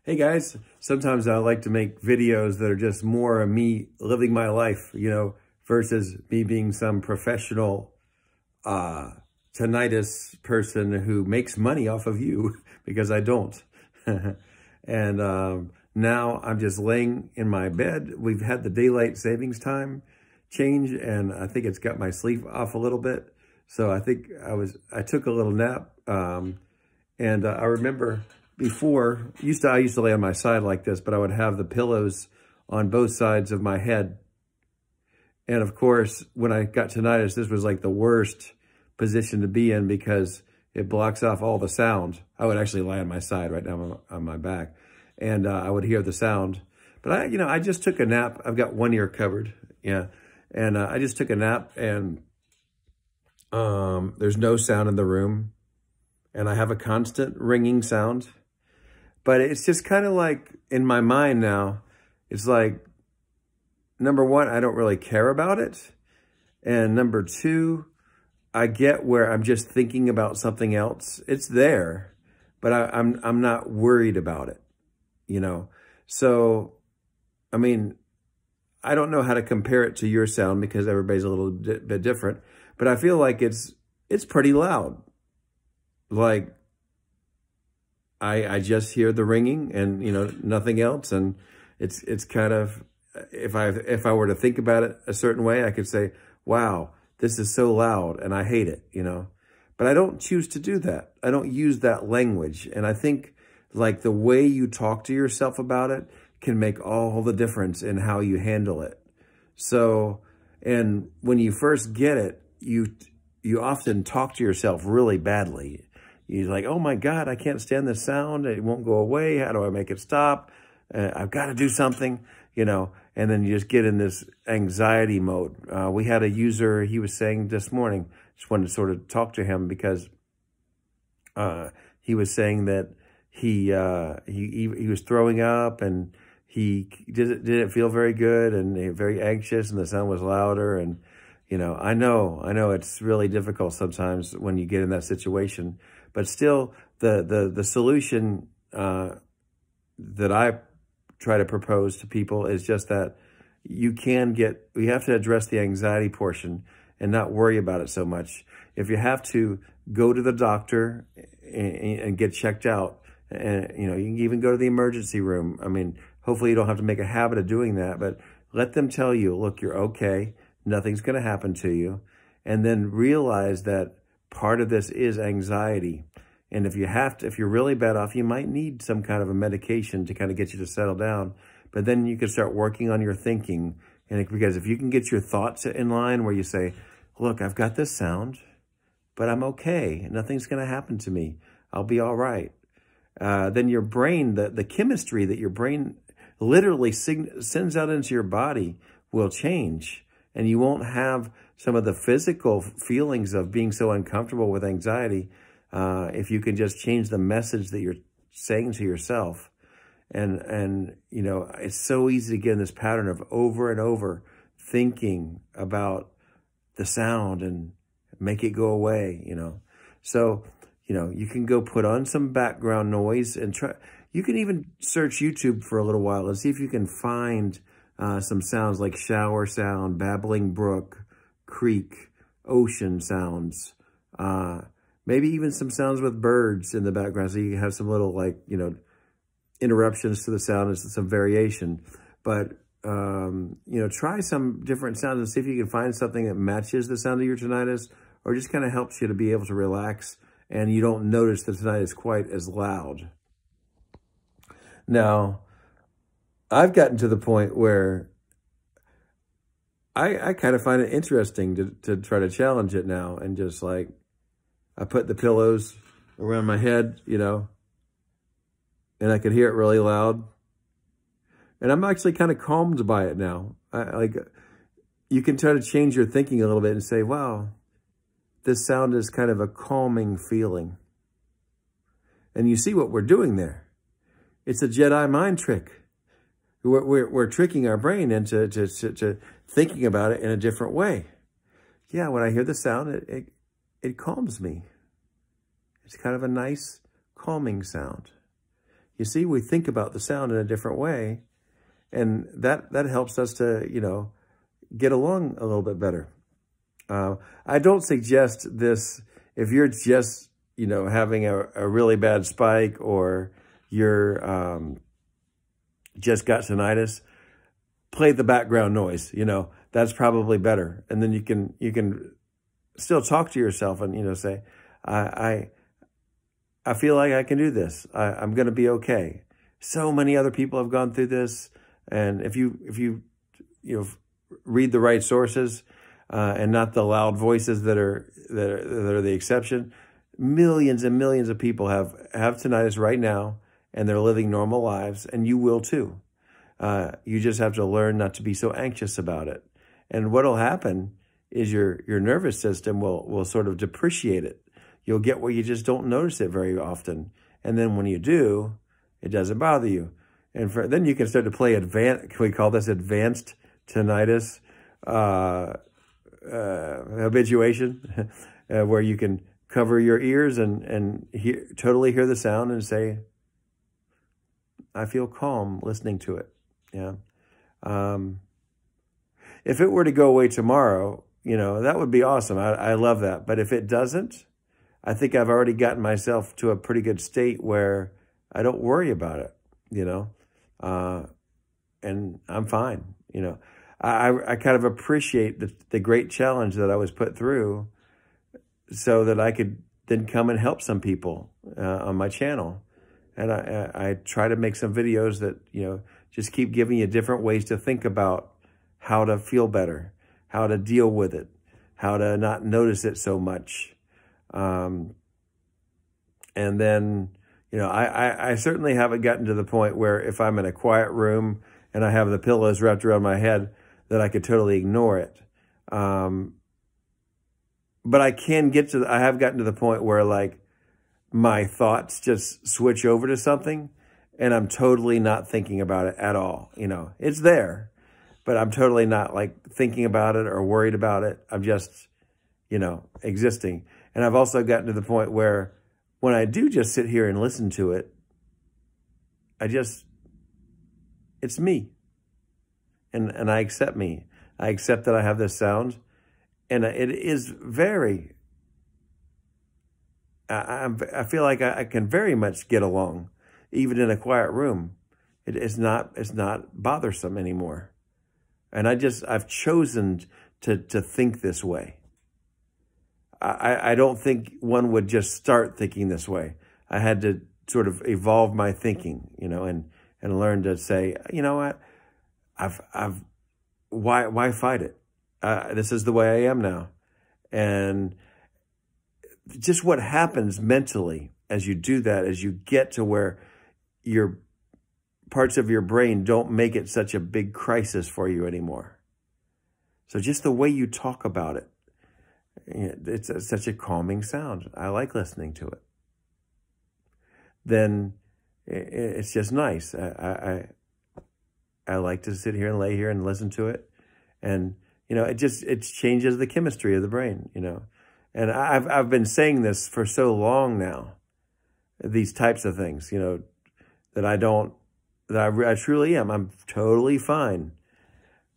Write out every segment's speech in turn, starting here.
Hey guys, sometimes I like to make videos that are just more of me living my life, versus me being some professional tinnitus person who makes money off of you because I don't. And now I'm just laying in my bed. We've had the daylight savings time change, and I think it's got my sleep off a little bit. So I think I took a little nap, and I remember before, I used to lay on my side like this, but I would have the pillows on both sides of my head. And of course, when I got tinnitus, this was like the worst position to be in because it blocks off all the sound. I would actually lie on my side right now on my back, and I would hear the sound. But I just took a nap. I've got one ear covered, yeah. And I just took a nap, and there's no sound in the room, and I have a constant ringing sound. But it's just kind of like in my mind now, it's like, number one, I don't really care about it. And number two, I get where I'm just thinking about something else. It's there, but I'm not worried about it, So, I mean, I don't know how to compare it to your sound because everybody's a little bit different, but I feel like it's pretty loud. Like, I just hear the ringing and, nothing else. And it's kind of, if I were to think about it a certain way, I could say, wow, this is so loud and I hate it, But I don't choose to do that. I don't use that language. And I think like the way you talk to yourself about it can make all the difference in how you handle it. So, and when you first get it, you often talk to yourself really badly. You're like, oh my God, I can't stand this sound. It won't go away. How do I make it stop? I've got to do something, and then you just get in this anxiety mode. We had a user, he was saying this morning, just wanted to sort of talk to him because he was saying that he was throwing up and he didn't feel very good and very anxious, and the sound was louder. And, I know it's really difficult sometimes when you get in that situation. But still, the solution that I try to propose to people is just that we have to address the anxiety portion and not worry about it so much. If you have to, go to the doctor and get checked out. And, you can even go to the emergency room. I mean, hopefully you don't have to make a habit of doing that, but let them tell you, look, you're okay. Nothing's going to happen to you. And then realize that part of this is anxiety. And if you're really bad off, you might need some kind of a medication to kind of get you to settle down. But then you can start working on your thinking. And because if you can get your thoughts in line where you say, look, I've got this sound, but I'm okay. Nothing's going to happen to me. I'll be all right. Then your brain, the chemistry that your brain literally sends out into your body will change. And you won't have some of the physical feelings of being so uncomfortable with anxiety if you can just change the message that you're saying to yourself. And it's so easy to get in this pattern of over and over thinking about the sound and make it go away, So, you can go put on some background noise and try. You can even search YouTube for a little while and see if you can find some sounds like shower sound, babbling brook, creek, ocean sounds, maybe even some sounds with birds in the background. So you have some little interruptions to the sound and some variation. But, try some different sounds and see if you can find something that matches the sound of your tinnitus or just kind of helps you to be able to relax and you don't notice the tinnitus quite as loud. Now, I've gotten to the point where I kind of find it interesting to try to challenge it now. And just like, I put the pillows around my head, and I could hear it really loud. And I'm actually kind of calmed by it now. You can try to change your thinking a little bit and say, wow, this sound is kind of a calming feeling. And you see what we're doing there. It's a Jedi mind trick. We're tricking our brain into to thinking about it in a different way. Yeah, when I hear the sound, it calms me. It's kind of a nice, calming sound. You see, we think about the sound in a different way, and that helps us to, get along a little bit better. I don't suggest this if you're just, having a really bad spike, or you're just got tinnitus. Play the background noise, that's probably better. And then you can still talk to yourself and, say, I feel like I can do this. I'm going to be okay. So many other people have gone through this. And if you read the right sources, and not the loud voices that are the exception, millions and millions of people have tinnitus right now, and they're living normal lives, and you will too. You just have to learn not to be so anxious about it. And what'll happen is your nervous system will sort of depreciate it. You'll get where you just don't notice it very often. And then when you do, it doesn't bother you. And then you can start to play can we call this advanced tinnitus habituation, where you can cover your ears and totally hear the sound and say, I feel calm listening to it. Yeah. If it were to go away tomorrow, that would be awesome. I love that. But if it doesn't, I think I've already gotten myself to a pretty good state where I don't worry about it, and I'm fine. I kind of appreciate the great challenge that I was put through, so that I could then come and help some people on my channel. And I try to make some videos that, just keep giving you different ways to think about how to feel better, how to deal with it, how to not notice it so much. And then, I certainly haven't gotten to the point where if I'm in a quiet room and I have the pillows wrapped around my head, that I could totally ignore it. But I have gotten to the point where, like, my thoughts just switch over to something and I'm totally not thinking about it at all. It's there, but I'm totally not thinking about it or worried about it. I'm just, existing. And I've also gotten to the point where when I do just sit here and listen to it, it's me. And I accept me. I accept that I have this sound. And it is very, I feel like I can very much get along, even in a quiet room. It's not bothersome anymore. And I've chosen to think this way. I don't think one would just start thinking this way. I had to sort of evolve my thinking, and learn to say, you know what, why fight it? This is the way I am now. And just what happens mentally as you do that, as you get to where your parts of your brain don't make it such a big crisis for you anymore. So just the way you talk about it, it's such a calming sound. I like listening to it. Then it's just nice. I like to sit here and lay here and listen to it. And, it changes the chemistry of the brain, And I've been saying this for so long now, these types of things, that I truly am. I'm totally fine.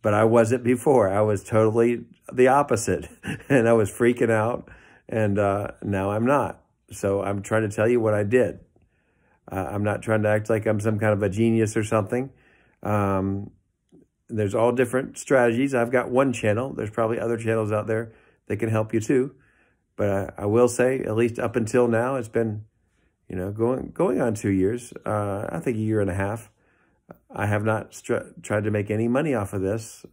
But I wasn't before. I was totally the opposite. And I was freaking out. And now I'm not. So I'm trying to tell you what I did. I'm not trying to act like I'm some kind of a genius or something. There's all different strategies. I've got one channel. There's probably other channels out there that can help you too. But I will say, at least up until now, it's been, going on 2 years. I think a year and a half. I have not tried to make any money off of this.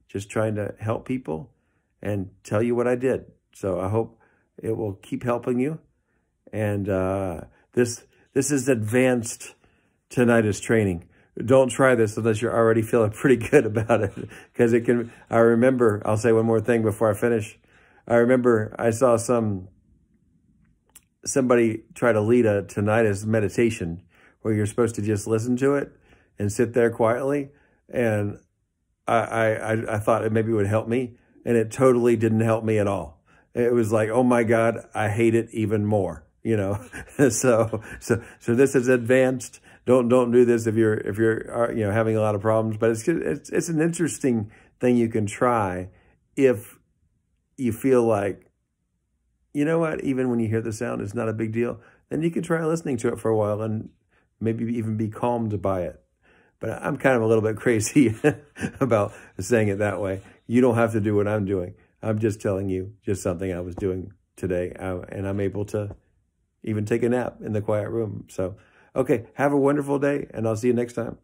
Just trying to help people and tell you what I did. So I hope it will keep helping you. And this is advanced tinnitus training. Don't try this unless you're already feeling pretty good about it. Because I remember, I'll say one more thing before I finish. I remember I saw somebody try to lead a tinnitus meditation where you're supposed to just listen to it and sit there quietly. And I thought it maybe would help me. And it totally didn't help me at all. It was like, oh my God, I hate it even more. you know. So this is advanced. Don't do this if you're you know, having a lot of problems. But it's an interesting thing you can try if you feel like, you know what, even when you hear the sound, it's not a big deal. Then you can try listening to it for a while and maybe even be calmed by it. But I'm kind of a little bit crazy about saying it that way. You don't have to do what I'm doing. I'm just telling you just something I was doing today. And I'm able to even take a nap in the quiet room. So, okay, have a wonderful day, and I'll see you next time.